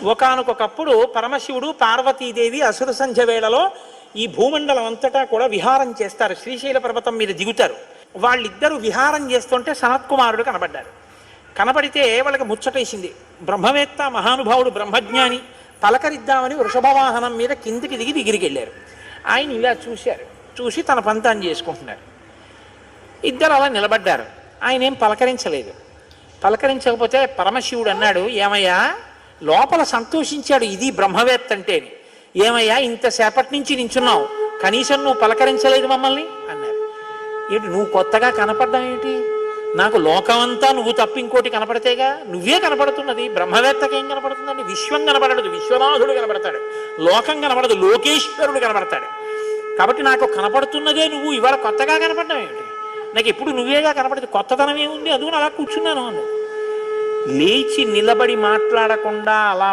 ఒకానొకప్పుడు పరమశివుడు పార్వతీదేవి అసుర సంధ్య వేళలో ఈ భూమండలం అంతటా కూడా విహారం చేస్తారు. శ్రీశైల పర్వతం మీద దిగుతారు. వాళ్ళిద్దరూ విహారం చేస్తుంటే సనత్కుమారుడు కనబడ్డారు. కనబడితే వాళ్ళకి ముచ్చటేసింది. బ్రహ్మవేత్త మహానుభావుడు బ్రహ్మజ్ఞాని, పలకరిద్దామని వృషభవాహనం మీద కిందికి దిగి దగ్గరికి వెళ్ళారు. ఆయన ఇలా చూశారు. చూసి తన పని తాను చేసుకుంటున్నారు. ఇద్దరు అలా నిలబడ్డారు. ఆయన ఏం పలకరించలేదు. పలకరించకపోతే పరమశివుడు అన్నాడు, ఏమయ్యా లోపల సంతోషించాడు ఇది బ్రహ్మవేత్త అంటేని. ఏమయ్యా ఇంతసేపటి నుంచి నించున్నావు, కనీసం నువ్వు పలకరించలేదు మమ్మల్ని అన్నారు. ఏంటి నువ్వు కొత్తగా కనపడ్డం ఏమిటి? నాకు లోకమంతా నువ్వు తప్ప ఇంకోటి కనపడితేగా. నువ్వే కనపడుతున్నది, బ్రహ్మవేత్తకి ఏం కనపడుతుందండి? విశ్వం కనపడదు, విశ్వనాథుడు కనపడతాడు. లోకం కనపడదు, లోకేశ్వరుడు కనపడతాడు. కాబట్టి నాకు కనపడుతున్నదే నువ్వు, ఇవాళ కొత్తగా కనపడ్డం ఏమిటి? నాకు ఎప్పుడు నువ్వేగా కనపడదు, కొత్తదనం ఏముంది? అదుగు అలా కూర్చున్నాను అన్నాడు. లేచి నిలబడి మాట్లాడకుండా అలా